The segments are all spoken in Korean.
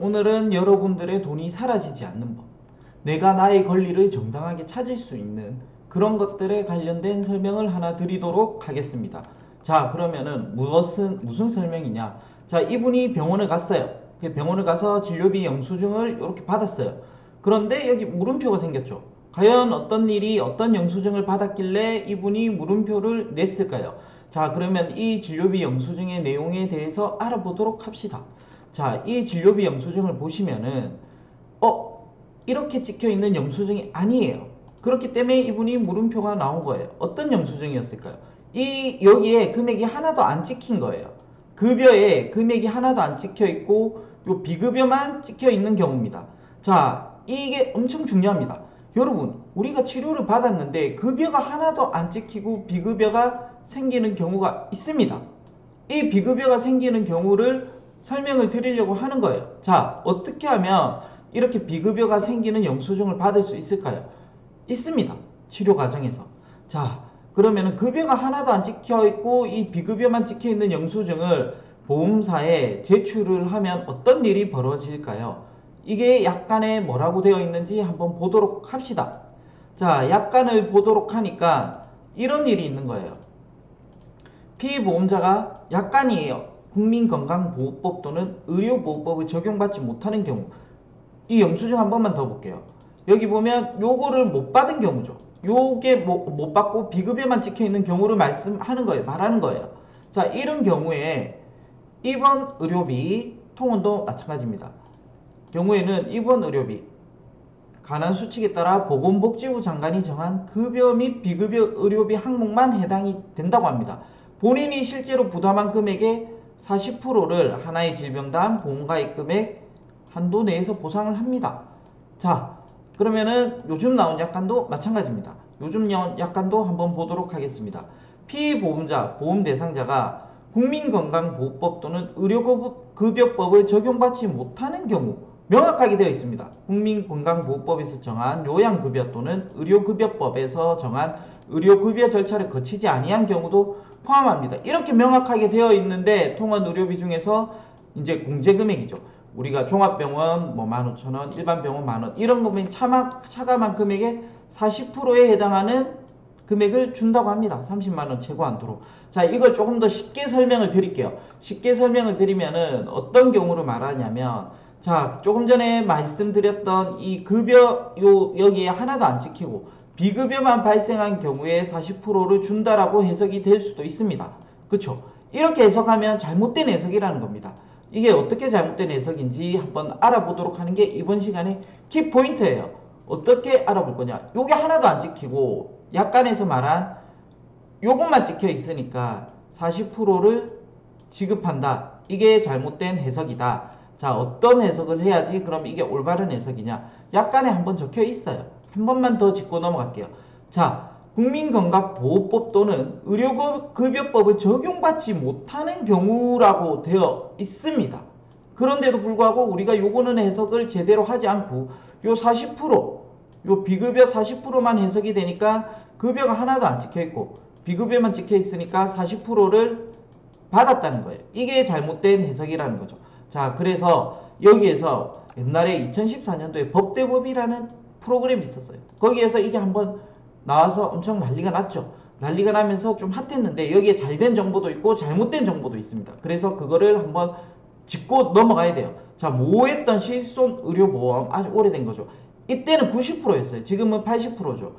오늘은 여러분들의 돈이 사라지지 않는 법, 내가 나의 권리를 정당하게 찾을 수 있는 그런 것들에 관련된 설명을 하나 드리도록 하겠습니다. 자, 그러면은 무슨 설명이냐? 자, 이분이 병원을 갔어요. 병원을 가서 진료비 영수증을 이렇게 받았어요. 그런데 여기 물음표가 생겼죠. 과연 어떤 일이 어떤 영수증을 받았길래 이분이 물음표를 냈을까요? 자, 그러면 이 진료비 영수증의 내용에 대해서 알아보도록 합시다. 자, 이 진료비 영수증을 보시면은 이렇게 찍혀있는 영수증이 아니에요. 그렇기 때문에 이분이 물음표가 나온 거예요. 어떤 영수증이었을까요? 여기에 금액이 하나도 안 찍힌 거예요. 급여에 금액이 하나도 안 찍혀있고 요 비급여만 찍혀있는 경우입니다. 자, 이게 엄청 중요합니다. 여러분, 우리가 치료를 받았는데 급여가 하나도 안 찍히고 비급여가 생기는 경우가 있습니다. 이 비급여가 생기는 경우를 설명을 드리려고 하는 거예요. 자, 어떻게 하면 이렇게 비급여가 생기는 영수증을 받을 수 있을까요? 있습니다. 치료 과정에서. 자, 그러면은 급여가 하나도 안 찍혀 있고 이 비급여만 찍혀 있는 영수증을 보험사에 제출을 하면 어떤 일이 벌어질까요? 이게 약관에 뭐라고 되어 있는지 한번 보도록 합시다. 자, 약관을 보도록 하니까 이런 일이 있는 거예요. 피보험자가 약관이에요. 국민건강보호법 또는 의료보호법을 적용받지 못하는 경우, 이 영수증 한 번만 더 볼게요. 여기 보면 요거를 못 받은 경우죠. 요게 못 받고 비급여만 찍혀있는 경우를 말씀하는 거예요. 말하는 거예요. 자, 이런 경우에 입원 의료비 통원도 마찬가지입니다. 경우에는 입원 의료비 관한 수칙에 따라 보건복지부 장관이 정한 급여 및 비급여 의료비 항목만 해당이 된다고 합니다. 본인이 실제로 부담한 금액의 40%를 하나의 질병당 보험가입 금액 한도 내에서 보상을 합니다. 자, 그러면은 요즘 나온 약관도 마찬가지입니다. 요즘 약관도 한번 보도록 하겠습니다. 피보험자, 보험 대상자가 국민건강보호법 또는 의료급여법을 적용받지 못하는 경우 명확하게 되어 있습니다. 국민건강보호법에서 정한 요양급여 또는 의료급여법에서 정한 의료급여 절차를 거치지 아니한 경우도 포함합니다. 이렇게 명확하게 되어 있는데 통원 의료비 중에서 이제 공제금액이죠. 우리가 종합병원 15,000원, 일반병원 만원 이런 거면 차감한 금액의 40%에 해당하는 금액을 준다고 합니다. 30만원 최고 한도로. 자, 이걸 조금 더 쉽게 설명을 드릴게요. 쉽게 설명을 드리면은 어떤 경우를 말하냐면, 자, 조금 전에 말씀드렸던 이 급여 여기에 하나도 안 찍히고 비급여만 발생한 경우에 40%를 준다라고 해석이 될 수도 있습니다. 그쵸? 이렇게 해석하면 잘못된 해석이라는 겁니다. 이게 어떻게 잘못된 해석인지 한번 알아보도록 하는 게 이번 시간의 키포인트예요. 어떻게 알아볼 거냐? 요게 하나도 안 찍히고 약관에서 말한 요것만 찍혀 있으니까 40%를 지급한다. 이게 잘못된 해석이다. 자, 어떤 해석을 해야지 그럼 이게 올바른 해석이냐? 약관에 한번 적혀 있어요. 한 번만 더 짚고 넘어갈게요. 자, 국민건강보호법 또는 의료급여법을 적용받지 못하는 경우라고 되어 있습니다. 그런데도 불구하고 우리가 요거는 해석을 제대로 하지 않고 요 40%, 요 비급여 40%만 해석이 되니까 급여가 하나도 안 찍혀있고 비급여만 찍혀있으니까 40%를 받았다는 거예요. 이게 잘못된 해석이라는 거죠. 자, 그래서 여기에서 옛날에 2014년도에 법대법이라는 프로그램이 있었어요. 거기에서 이게 한번 나와서 엄청 난리가 났죠. 난리가 나면서 좀 핫했는데 여기에 잘된 정보도 있고 잘못된 정보도 있습니다. 그래서 그거를 한번 짚고 넘어가야 돼요. 자, 모호했던 실손의료보험 아주 오래된 거죠. 이때는 90%였어요. 지금은 80%죠.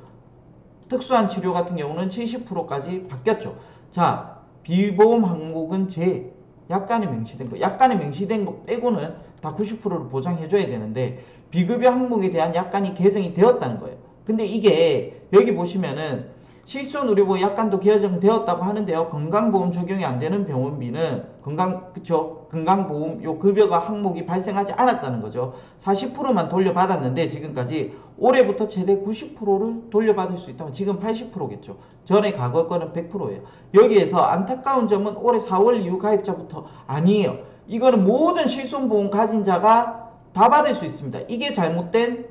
특수한 치료 같은 경우는 70%까지 바뀌었죠. 자, 비보험 항목은 제 약관에 명시된 거, 약관에 명시된 거 빼고는 다 90%를 보장해줘야 되는데 비급여 항목에 대한 약관이 개정이 되었다는 거예요. 근데 이게 여기 보시면은 실손의료보험 약관도 개정되었다고 하는데요. 건강보험 적용이 안 되는 병원비는 건강보험 요 급여가 항목이 발생하지 않았다는 거죠. 40%만 돌려받았는데 지금까지 올해부터 최대 90%를 돌려받을 수 있다면 지금 80%겠죠. 전에 과거 거는 100%예요. 여기에서 안타까운 점은 올해 4월 이후 가입자부터 아니에요. 이거는 모든 실손보험 가진 자가 다 받을 수 있습니다. 이게 잘못된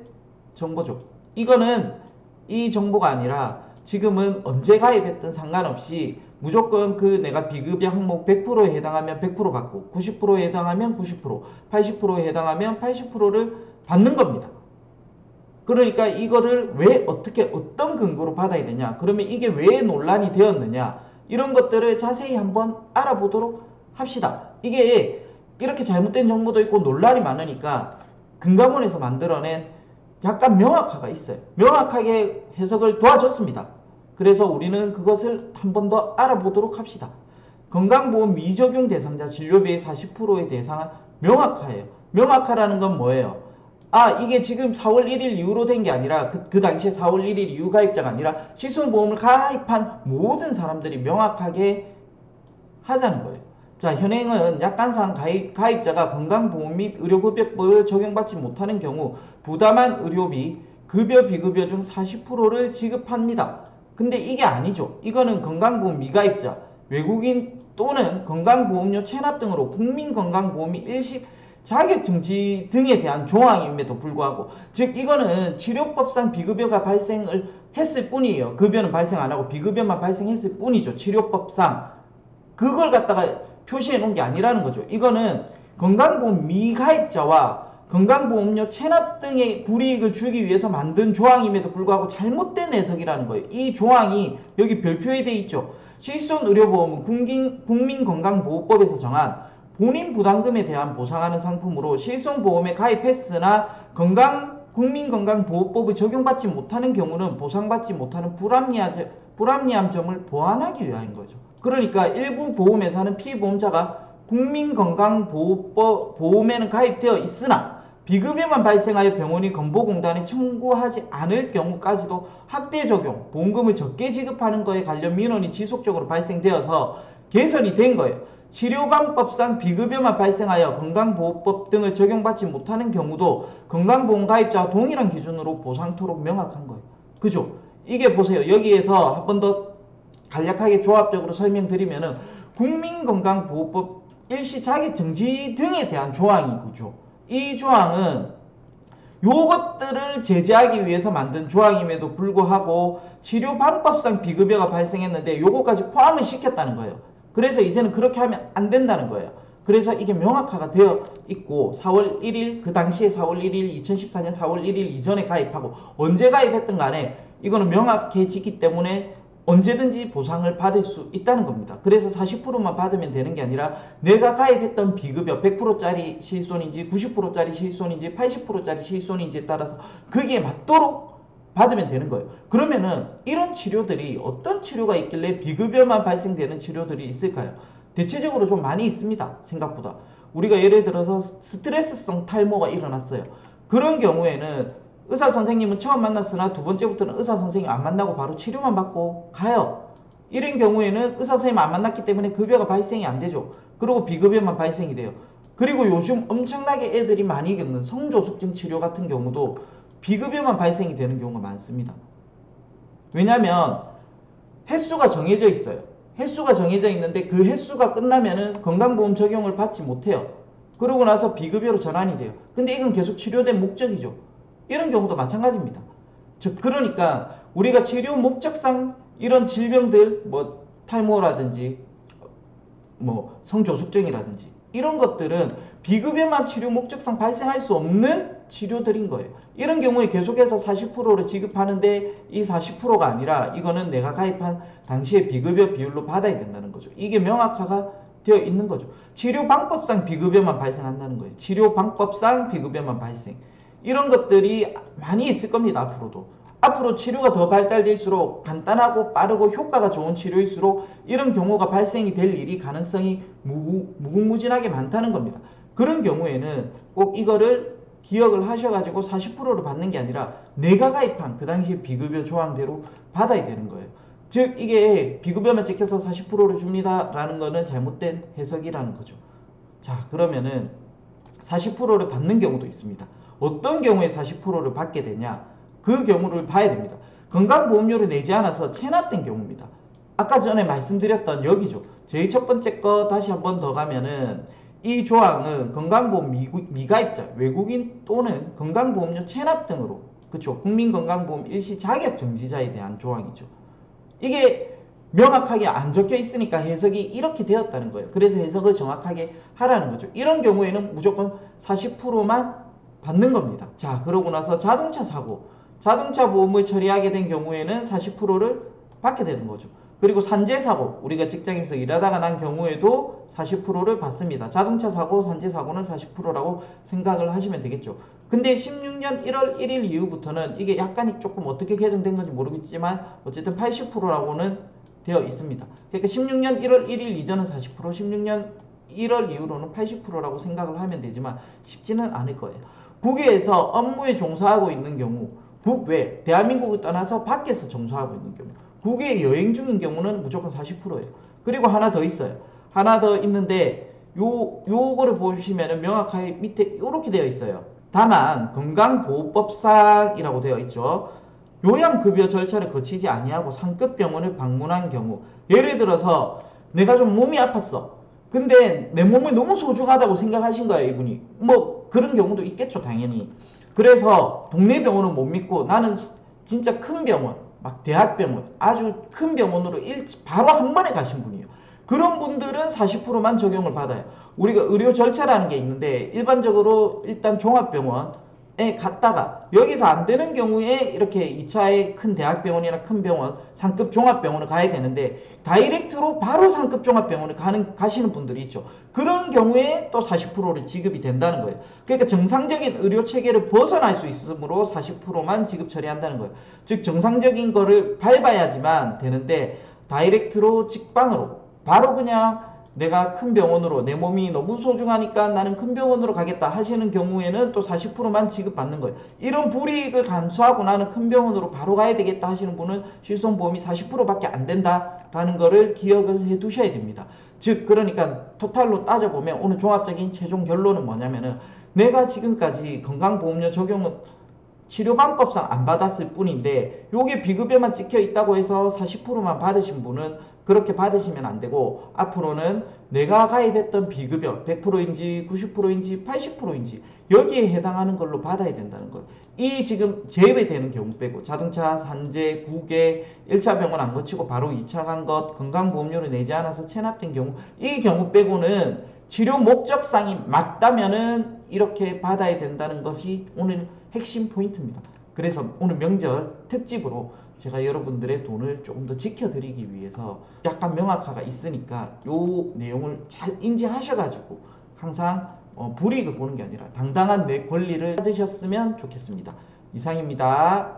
정보죠. 이거는 이 정보가 아니라 지금은 언제 가입했든 상관없이 무조건 그 내가 비급여 항목 100%에 해당하면 100% 받고 90%에 해당하면 90%, 80%에 해당하면 80%를 받는 겁니다. 그러니까 이거를 왜 어떻게 어떤 근거로 받아야 되냐, 그러면 이게 왜 논란이 되었느냐, 이런 것들을 자세히 한번 알아보도록 합시다. 이게 이렇게 잘못된 정보도 있고 논란이 많으니까 금감원에서 만들어낸 약간 명확화가 있어요. 명확하게 해석을 도와줬습니다. 그래서 우리는 그것을 한 번 더 알아보도록 합시다. 건강보험 미적용 대상자 진료비의 40%의 대상은 명확화예요. 명확화라는 건 뭐예요? 이게 지금 4월 1일 이후로 된 게 아니라 그 당시에 4월 1일 이후 가입자가 아니라 실손보험을 가입한 모든 사람들이 명확하게 하자는 거예요. 자, 현행은 약관상 가입자가 건강보험 및 의료급여법을 적용받지 못하는 경우 부담한 의료비, 급여, 비급여 중 40%를 지급합니다. 근데 이게 아니죠. 이거는 건강보험 미가입자, 외국인 또는 건강보험료 체납 등으로 국민건강보험이 일시 자격증지 등에 대한 조항임에도 불구하고, 즉 이거는 치료법상 비급여가 발생을 했을 뿐이에요. 급여는 발생 안 하고 비급여만 발생했을 뿐이죠. 치료법상. 그걸 갖다가 표시해 놓은 게 아니라는 거죠. 이거는 건강보험 미가입자와 건강보험료 체납 등의 불이익을 주기 위해서 만든 조항임에도 불구하고 잘못된 해석이라는 거예요. 이 조항이 여기 별표에 돼 있죠. 실손의료보험은 국민건강보호법에서 정한 본인 부담금에 대한 보상하는 상품으로 실손보험에 가입했으나 국민건강보호법을 적용받지 못하는 경우는 보상받지 못하는 불합리한 점을 보완하기 위한 거죠. 그러니까 일부 보험회사는 피보험자가 국민건강보험에는 가입되어 있으나 비급여만 발생하여 병원이 건보공단에 청구하지 않을 경우까지도 확대 적용, 보험금을 적게 지급하는 것에 관련 민원이 지속적으로 발생되어서 개선이 된 거예요. 치료방법상 비급여만 발생하여 건강보호법 등을 적용받지 못하는 경우도 건강보험 가입자와 동일한 기준으로 보상토록 명확한 거예요. 그죠? 이게 보세요. 여기에서 한 번 더 간략하게 조합적으로 설명드리면은 국민건강보호법 일시 자격정지 등에 대한 조항이죠. 이 조항은 요것들을 제재하기 위해서 만든 조항임에도 불구하고 치료방법상 비급여가 발생했는데 요거까지 포함을 시켰다는 거예요. 그래서 이제는 그렇게 하면 안 된다는 거예요. 그래서 이게 명확화가 되어 있고 4월 1일 그 당시에 4월 1일 2014년 4월 1일 이전에 가입하고 언제 가입했든 간에 이거는 명확해지기 때문에 언제든지 보상을 받을 수 있다는 겁니다. 그래서 40%만 받으면 되는 게 아니라 내가 가입했던 비급여 100%짜리 실손인지 90%짜리 실손인지 80%짜리 실손인지에 따라서 거기에 맞도록 받으면 되는 거예요. 그러면은 이런 치료들이 어떤 치료가 있길래 비급여만 발생되는 치료들이 있을까요? 대체적으로 좀 많이 있습니다. 생각보다. 우리가 예를 들어서 스트레스성 탈모가 일어났어요. 그런 경우에는 의사 선생님은 처음 만났으나 두 번째부터는 의사 선생님 안 만나고 바로 치료만 받고 가요. 이런 경우에는 의사 선생님 안 만났기 때문에 급여가 발생이 안 되죠. 그리고 비급여만 발생이 돼요. 그리고 요즘 엄청나게 애들이 많이 겪는 성조숙증 치료 같은 경우도 비급여만 발생이 되는 경우가 많습니다. 왜냐면 횟수가 정해져 있어요. 횟수가 정해져 있는데 그 횟수가 끝나면은 건강보험 적용을 받지 못해요. 그러고 나서 비급여로 전환이 돼요. 근데 이건 계속 치료된 목적이죠. 이런 경우도 마찬가지입니다. 즉 그러니까 우리가 치료 목적상 이런 질병들 뭐 탈모라든지 뭐 성조숙증이라든지 이런 것들은 비급여만 치료 목적상 발생할 수 없는 치료들인 거예요. 이런 경우에 계속해서 40%를 지급하는데 이 40%가 아니라 이거는 내가 가입한 당시에 비급여 비율로 받아야 된다는 거죠. 이게 명확화가 되어 있는 거죠. 치료 방법상 비급여만 발생한다는 거예요. 치료 방법상 비급여만 발생. 이런 것들이 많이 있을 겁니다. 앞으로 치료가 더 발달될수록 간단하고 빠르고 효과가 좋은 치료일수록 이런 경우가 발생이 될 일이 가능성이 무궁무진하게 많다는 겁니다. 그런 경우에는 꼭 이거를 기억을 하셔가지고 40%를 받는 게 아니라 내가 가입한 그 당시에 비급여 조항대로 받아야 되는 거예요. 즉 이게 비급여만 찍혀서 40%를 줍니다 라는 거는 잘못된 해석이라는 거죠. 자, 그러면은 40%를 받는 경우도 있습니다. 어떤 경우에 40%를 받게 되냐, 그 경우를 봐야 됩니다. 건강보험료를 내지 않아서 체납된 경우입니다. 아까 전에 말씀드렸던 여기죠. 제일 첫 번째 거 다시 한 번 더 가면은 이 조항은 건강보험 미가입자, 외국인 또는 건강보험료 체납 등으로, 그쵸, 국민건강보험 일시 자격정지자에 대한 조항이죠. 이게 명확하게 안 적혀 있으니까 해석이 이렇게 되었다는 거예요. 그래서 해석을 정확하게 하라는 거죠. 이런 경우에는 무조건 40%만 받는 겁니다. 자, 그러고 나서 자동차 사고, 자동차 보험을 처리하게 된 경우에는 40%를 받게 되는 거죠. 그리고 산재 사고, 우리가 직장에서 일하다가 난 경우에도 40%를 받습니다. 자동차 사고, 산재 사고는 40%라고 생각을 하시면 되겠죠. 근데 16년 1월 1일 이후부터는 이게 약간이 조금 어떻게 개정된 건지 모르겠지만 어쨌든 80%라고는 되어 있습니다. 그러니까 16년 1월 1일 이전은 40%, 16년 1월 이후로는 80%라고 생각을 하면 되지만 쉽지는 않을 거예요. 국외에서 업무에 종사하고 있는 경우, 국외, 대한민국을 떠나서 밖에서 종사하고 있는 경우, 국외 여행 중인 경우는 무조건 40%예요. 그리고 하나 더 있어요. 하나 더 있는데 요거를 보시면은 명확하게 밑에 이렇게 되어 있어요. 다만 건강보호법상이라고 되어 있죠. 요양급여 절차를 거치지 아니하고 상급 병원을 방문한 경우, 예를 들어서 내가 좀 몸이 아팠어. 근데 내 몸이 너무 소중하다고 생각하신 거야, 이분이. 뭐 그런 경우도 있겠죠, 당연히. 그래서 동네 병원은 못 믿고 나는 진짜 큰 병원, 막 대학병원, 아주 큰 병원으로 바로 한 번에 가신 분이에요. 그런 분들은 40%만 적용을 받아요. 우리가 의료 절차라는 게 있는데 일반적으로 일단 종합병원에 갔다가 여기서 안 되는 경우에 이렇게 2차에 큰 대학병원이나 큰 병원, 상급 종합병원을 가야 되는데 다이렉트로 바로 상급 종합병원을 가시는 분들이 있죠. 그런 경우에 또 40%를 지급이 된다는 거예요. 그러니까 정상적인 의료 체계를 벗어날 수 있으므로 40%만 지급 처리한다는 거예요. 즉 정상적인 거를 밟아야지만 되는데 다이렉트로 직방으로 바로 그냥 내가 큰 병원으로, 내 몸이 너무 소중하니까 나는 큰 병원으로 가겠다 하시는 경우에는 또 40%만 지급받는 거예요. 이런 불이익을 감수하고 나는 큰 병원으로 바로 가야 되겠다 하시는 분은 실손보험이 40%밖에 안 된다라는 거를 기억을 해 두셔야 됩니다. 즉 그러니까 토탈로 따져보면 오늘 종합적인 최종 결론은 뭐냐면은, 내가 지금까지 건강보험료 적용은 치료방법상 안 받았을 뿐인데 요게 비급여만 찍혀 있다고 해서 40%만 받으신 분은 그렇게 받으시면 안 되고, 앞으로는 내가 가입했던 비급여 100%인지 90%인지 80%인지 여기에 해당하는 걸로 받아야 된다는 거예요. 이 지금 제외되는 경우 빼고, 자동차, 산재, 국외, 1차 병원 안 거치고 바로 2차 간 것, 건강보험료를 내지 않아서 체납된 경우, 이 경우 빼고는 치료 목적상이 맞다면은 이렇게 받아야 된다는 것이 오늘 핵심 포인트입니다. 그래서 오늘 명절 특집으로 제가 여러분들의 돈을 조금 더 지켜드리기 위해서 약간 명확화가 있으니까 요 내용을 잘 인지하셔가지고 항상 불이익을 보는 게 아니라 당당한 내 권리를 찾으셨으면 좋겠습니다. 이상입니다.